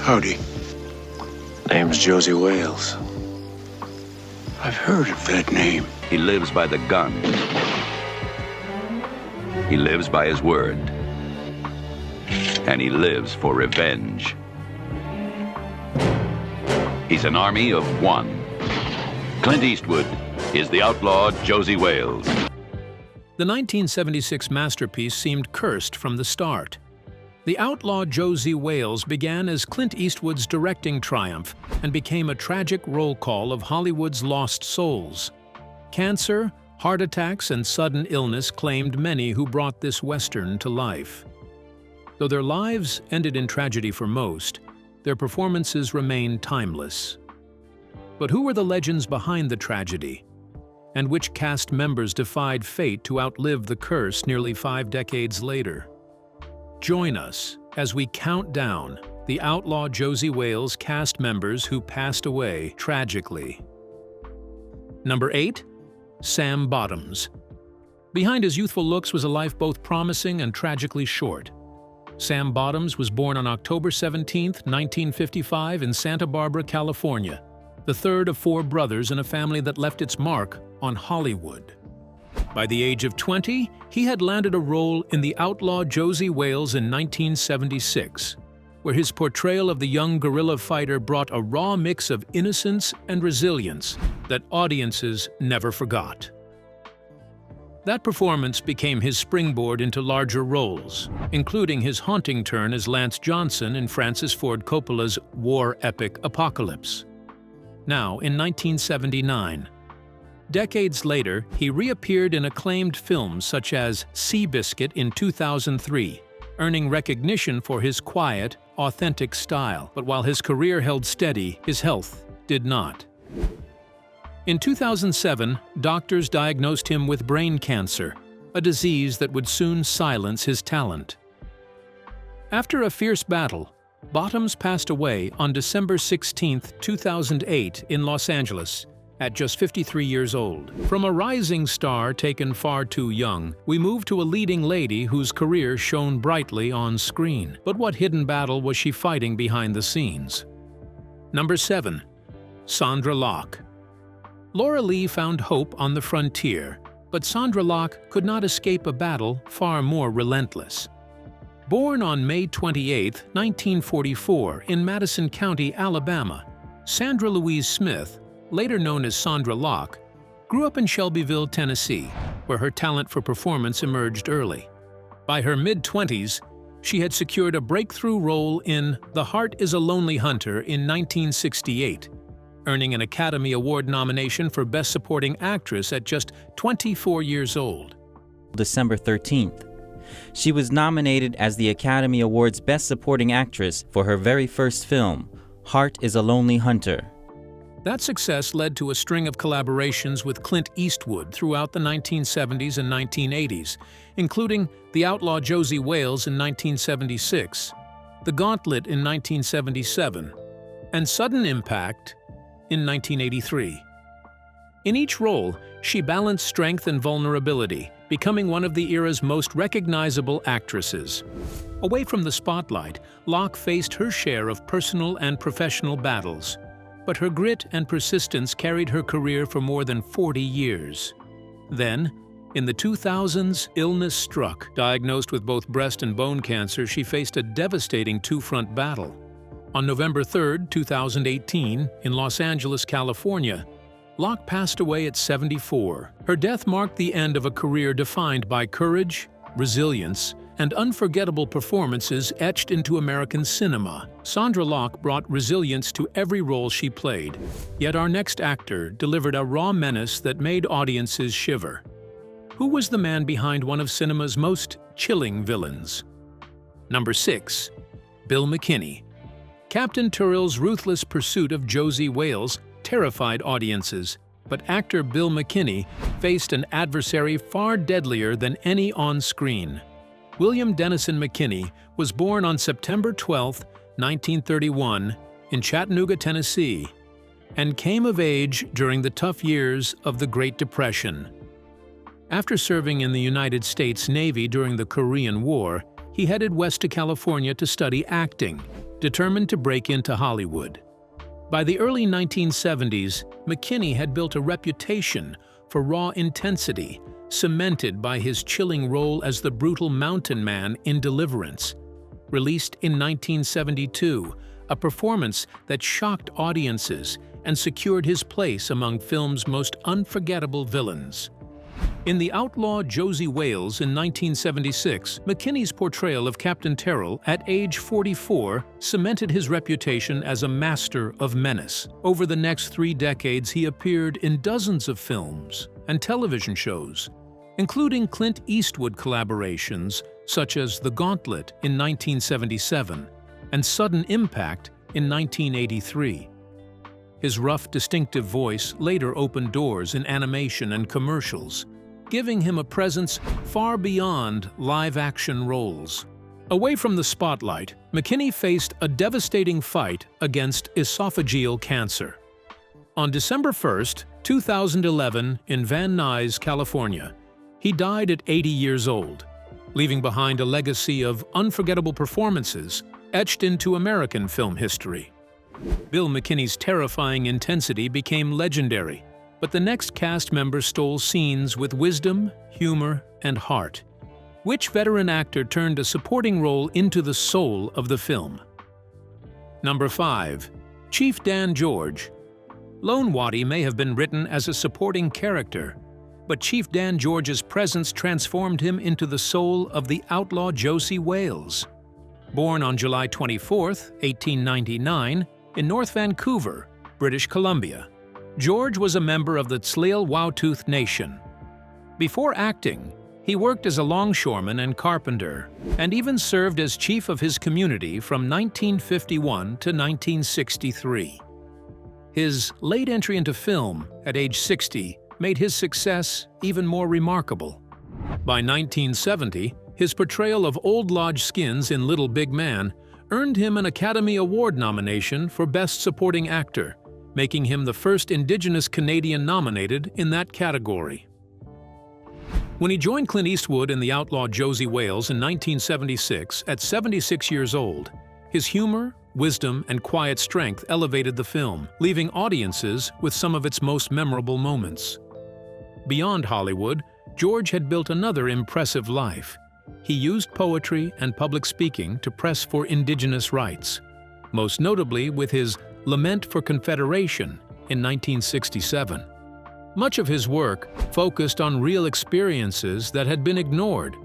Howdy. Name's Josey Wales. I've heard of that name. He lives by the gun. He lives by his word. And he lives for revenge. He's an army of one. Clint Eastwood is the outlaw Josey Wales. The 1976 masterpiece seemed cursed from the start. The Outlaw Josey Wales began as Clint Eastwood's directing triumph and became a tragic roll call of Hollywood's lost souls. Cancer, heart attacks, and sudden illness claimed many who brought this Western to life. Though their lives ended in tragedy for most, their performances remain timeless. But who were the legends behind the tragedy? And which cast members defied fate to outlive the curse nearly 5 decades later? Join us as we count down the Outlaw Josey Wales cast members who passed away tragically. Number 8. Sam Bottoms. Behind his youthful looks was a life both promising and tragically short. Sam Bottoms was born on October 17, 1955 in Santa Barbara, California, the third of 4 brothers in a family that left its mark on Hollywood. By the age of 20, he had landed a role in The Outlaw Josey Wales in 1976, where his portrayal of the young guerrilla fighter brought a raw mix of innocence and resilience that audiences never forgot. That performance became his springboard into larger roles, including his haunting turn as Lance Johnson in Francis Ford Coppola's war epic Apocalypse. Now, in 1979, decades later, he reappeared in acclaimed films such as Seabiscuit in 2003, earning recognition for his quiet, authentic style. But while his career held steady, his health did not. In 2007, doctors diagnosed him with brain cancer, a disease that would soon silence his talent. After a fierce battle, Bottoms passed away on December 16, 2008 in Los Angeles, at just 53 years old. From a rising star taken far too young, we move to a leading lady whose career shone brightly on screen. But what hidden battle was she fighting behind the scenes? Number 7. Sondra Locke. Laura Lee found hope on the frontier, but Sondra Locke could not escape a battle far more relentless. Born on May 28, 1944, in Madison County, Alabama, Sandra Louise Smith, later known as Sondra Locke, grew up in Shelbyville, Tennessee, where her talent for performance emerged early. By her mid-20s, she had secured a breakthrough role in The Heart is a Lonely Hunter in 1968, earning an Academy Award nomination for Best Supporting Actress at just 24 years old. December 13th. She was nominated as the Academy Award's Best Supporting Actress for her very first film, Heart is a Lonely Hunter. That success led to a string of collaborations with Clint Eastwood throughout the 1970s and 1980s, including The Outlaw Josey Wales in 1976, The Gauntlet in 1977, and Sudden Impact in 1983. In each role, she balanced strength and vulnerability, becoming one of the era's most recognizable actresses. Away from the spotlight, Locke faced her share of personal and professional battles, but her grit and persistence carried her career for more than 40 years. Then, in the 2000s, illness struck. Diagnosed with both breast and bone cancer, she faced a devastating two-front battle. On November 3, 2018, in Los Angeles, California, Locke passed away at 74. Her death marked the end of a career defined by courage, resilience, and unforgettable performances etched into American cinema. Sondra Locke brought resilience to every role she played, yet our next actor delivered a raw menace that made audiences shiver. Who was the man behind one of cinema's most chilling villains? Number 6. Bill McKinney. Captain Tyrrell's ruthless pursuit of Josey Wales terrified audiences, but actor Bill McKinney faced an adversary far deadlier than any on screen. William Dennison McKinney was born on September 12, 1931, in Chattanooga, Tennessee, and came of age during the tough years of the Great Depression. After serving in the United States Navy during the Korean War, he headed west to California to study acting. determined to break into Hollywood. By the early 1970s, McKinney had built a reputation for raw intensity, cemented by his chilling role as the brutal mountain man in Deliverance. Released in 1972, a performance that shocked audiences and secured his place among film's most unforgettable villains. In The Outlaw Josey Wales in 1976, McKinney's portrayal of Captain Terrell at age 44 cemented his reputation as a master of menace. Over the next 3 decades, he appeared in dozens of films and television shows, including Clint Eastwood collaborations such as The Gauntlet in 1977 and Sudden Impact in 1983. His rough, distinctive voice later opened doors in animation and commercials, giving him a presence far beyond live-action roles. Away from the spotlight, McKinney faced a devastating fight against esophageal cancer. On December 1, 2011, in Van Nuys, California, he died at 80 years old, leaving behind a legacy of unforgettable performances etched into American film history. Bill McKinney's terrifying intensity became legendary, but the next cast member stole scenes with wisdom, humor, and heart. Which veteran actor turned a supporting role into the soul of the film? Number 5. Chief Dan George. Lone Waddy may have been written as a supporting character, but Chief Dan George's presence transformed him into the soul of the Outlaw Josey Wales. Born on July 24, 1899, in North Vancouver, British Columbia, George was a member of the Tsleil-Waututh Nation. Before acting, he worked as a longshoreman and carpenter, and even served as chief of his community from 1951 to 1963. His late entry into film, at age 60, made his success even more remarkable. By 1970, his portrayal of Old Lodge Skins in Little Big Man earned him an Academy Award nomination for Best Supporting Actor, making him the first Indigenous Canadian nominated in that category. When he joined Clint Eastwood in The Outlaw Josey Wales in 1976, at 76 years old, his humor, wisdom, and quiet strength elevated the film, leaving audiences with some of its most memorable moments. Beyond Hollywood, George had built another impressive life. He used poetry and public speaking to press for Indigenous rights, most notably with his Lament for Confederation in 1967. Much of his work focused on real experiences that had been ignored,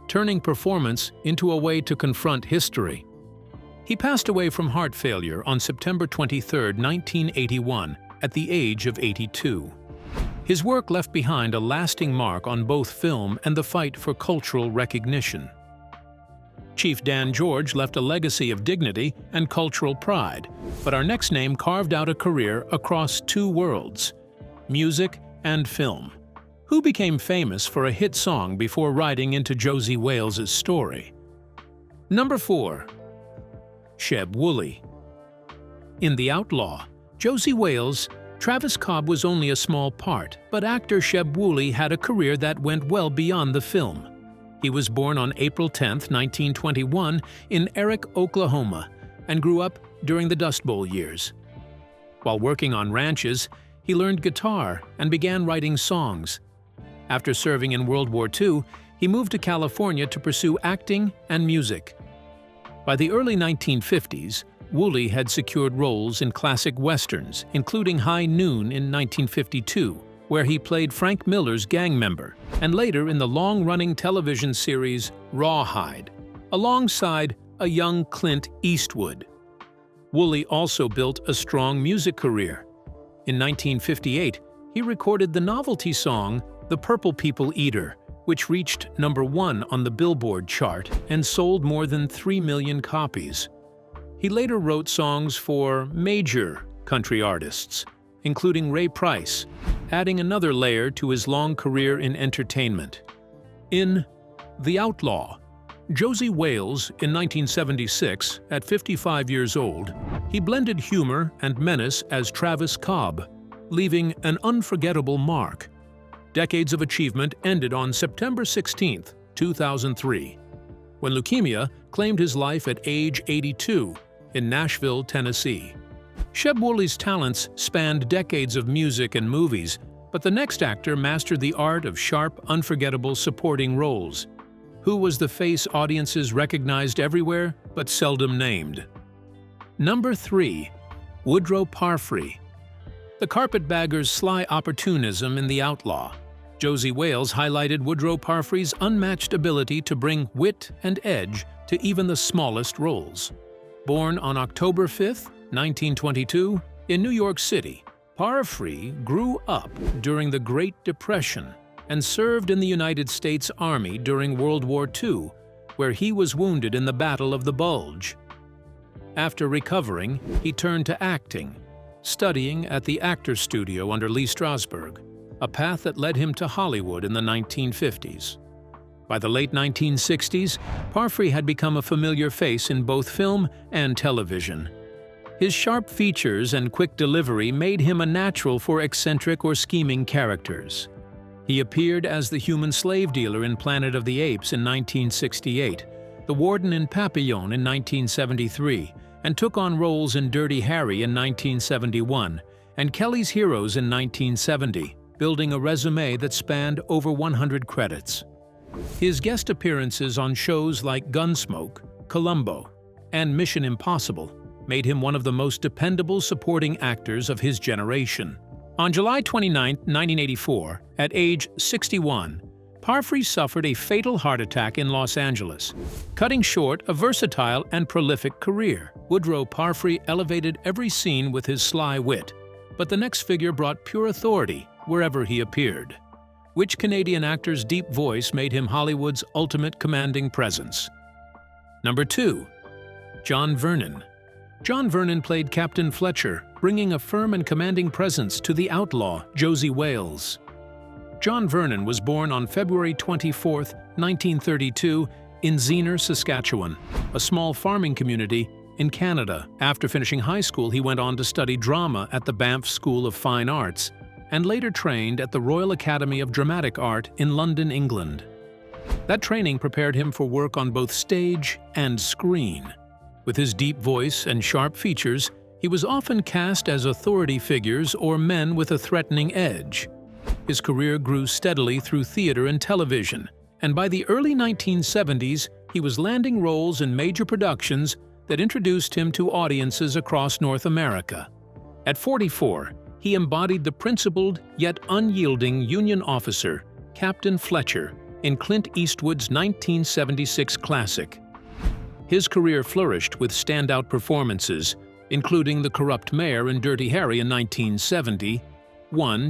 turning performance into a way to confront history. He passed away from heart failure on September 23, 1981, at the age of 82. His work left behind a lasting mark on both film and the fight for cultural recognition. Chief Dan George left a legacy of dignity and cultural pride, but our next name carved out a career across 2 worlds, music and film. Who became famous for a hit song before riding into Josey Wales' story? Number 4. Sheb Wooley. In The Outlaw Josey Wales, Travis Cobb was only a small part, but actor Sheb Wooley had a career that went well beyond the film. He was born on April 10, 1921, in Erick, Oklahoma, and grew up during the Dust Bowl years. While working on ranches, he learned guitar and began writing songs. After serving in World War II, he moved to California to pursue acting and music. By the early 1950s, Wooley had secured roles in classic westerns, including High Noon in 1952, where he played Frank Miller's gang member, and later in the long-running television series Rawhide, alongside a young Clint Eastwood. Wooley also built a strong music career. In 1958, he recorded the novelty song The Purple People Eater, which reached #1 on the Billboard chart and sold more than 3 million copies. He later wrote songs for major country artists, including Ray Price, adding another layer to his long career in entertainment. In The Outlaw Josey Wales in 1976, at 55 years old, he blended humor and menace as Travis Cobb, leaving an unforgettable mark. Decades of achievement ended on September 16, 2003, when leukemia claimed his life at age 82, in Nashville, Tennessee. Sheb Wooley's talents spanned decades of music and movies, but the next actor mastered the art of sharp, unforgettable supporting roles. Who was the face audiences recognized everywhere, but seldom named? Number 3. Woodrow Parfrey. The carpetbagger's sly opportunism in The Outlaw. Josey Wales highlighted Woodrow Parfrey's unmatched ability to bring wit and edge to even the smallest roles. Born on October 5, 1922, in New York City, Parfrey grew up during the Great Depression and served in the United States Army during World War II, where he was wounded in the Battle of the Bulge. After recovering, he turned to acting, studying at the Actors Studio under Lee Strasberg, a path that led him to Hollywood in the 1950s. By the late 1960s, Parfrey had become a familiar face in both film and television. His sharp features and quick delivery made him a natural for eccentric or scheming characters. He appeared as the human slave dealer in Planet of the Apes in 1968, the warden in Papillon in 1973, and took on roles in Dirty Harry in 1971 and Kelly's Heroes in 1970, building a resume that spanned over 100 credits. His guest appearances on shows like Gunsmoke, Columbo, and Mission Impossible made him one of the most dependable supporting actors of his generation. On July 29, 1984, at age 61, Parfrey suffered a fatal heart attack in Los Angeles, cutting short a versatile and prolific career. Woodrow Parfrey elevated every scene with his sly wit, but the next figure brought pure authority wherever he appeared. Which Canadian actor's deep voice made him Hollywood's ultimate commanding presence? Number 2. John Vernon. John Vernon played Captain Fletcher, bringing a firm and commanding presence to the outlaw Josey Wales. John Vernon was born on February 24, 1932, in Zehner, Saskatchewan, a small farming community in Canada. After finishing high school, he went on to study drama at the Banff School of Fine Arts and later trained at the Royal Academy of Dramatic Art in London, England. That training prepared him for work on both stage and screen. With his deep voice and sharp features, he was often cast as authority figures or men with a threatening edge. His career grew steadily through theater and television, and by the early 1970s, he was landing roles in major productions that introduced him to audiences across North America. At 44, he embodied the principled yet unyielding Union officer, Captain Fletcher, in Clint Eastwood's 1976 classic. His career flourished with standout performances, including the corrupt mayor in Dirty Harry in 1970,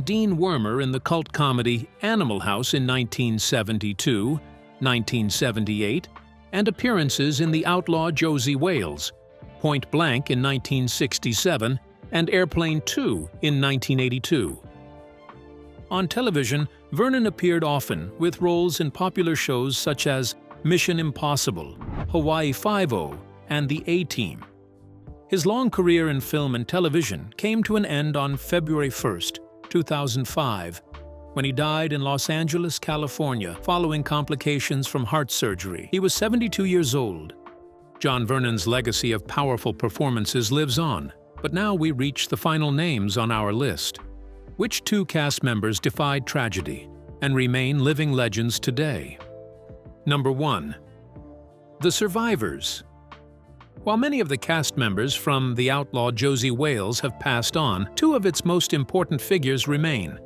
Dean Wormer in the cult comedy Animal House in 1972, 1978, and appearances in The Outlaw Josey Wales, Point Blank in 1967, and Airplane 2 in 1982. On television, Vernon appeared often with roles in popular shows such as Mission Impossible, Hawaii Five-0, and The A-Team. His long career in film and television came to an end on February 1, 2005, when he died in Los Angeles, California, following complications from heart surgery. He was 72 years old. John Vernon's legacy of powerful performances lives on, but now we reach the final names on our list. Which 2 cast members defied tragedy and remain living legends today? Number 1. The Survivors. While many of the cast members from The Outlaw Josey Wales have passed on, 2 of its most important figures remain.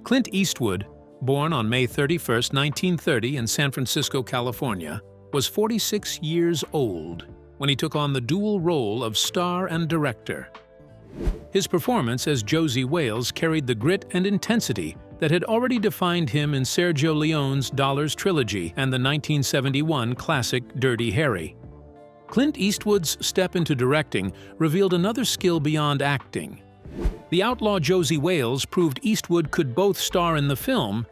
Clint Eastwood, born on May 31, 1930 in San Francisco, California, was 46 years old when he took on the dual role of star and director. His performance as Josey Wales carried the grit and intensity that had already defined him in Sergio Leone's Dollars trilogy and the 1971 classic Dirty Harry. Clint Eastwood's step into directing revealed another skill beyond acting. The Outlaw Josey Wales proved Eastwood could both star in the film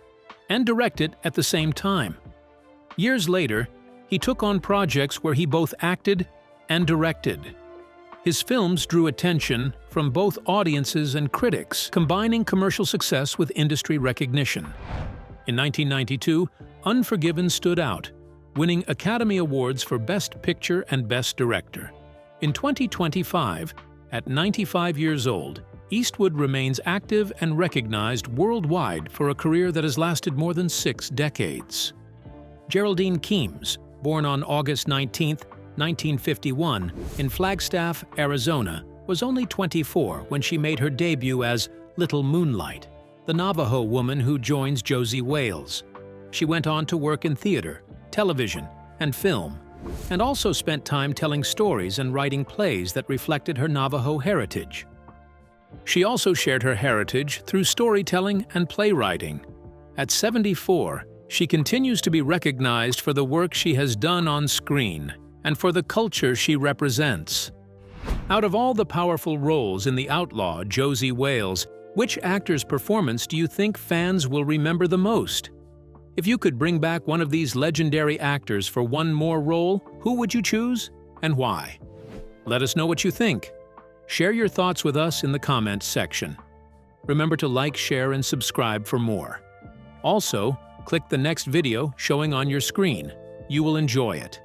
and direct it at the same time. Years later, he took on projects where he both acted and directed. His films drew attention from both audiences and critics, combining commercial success with industry recognition. In 1992, Unforgiven stood out, winning Academy Awards for Best Picture and Best Director. In 2025, at 95 years old, Eastwood remains active and recognized worldwide for a career that has lasted more than 6 decades. Geraldine Keams, born on August 19, 1951, in Flagstaff, Arizona, was only 24 when she made her debut as Little Moonlight, the Navajo woman who joins Josey Wales. She went on to work in theater, television, and film, and also spent time telling stories and writing plays that reflected her Navajo heritage. She also shared her heritage through storytelling and playwriting. At 74, she continues to be recognized for the work she has done on screen and for the culture she represents. Out of all the powerful roles in The Outlaw Josey Wales, which actor's performance do you think fans will remember the most? If you could bring back one of these legendary actors for one more role, who would you choose and why? Let us know what you think. Share your thoughts with us in the comments section. Remember to like, share, and subscribe for more. Also, click the next video showing on your screen. You will enjoy it.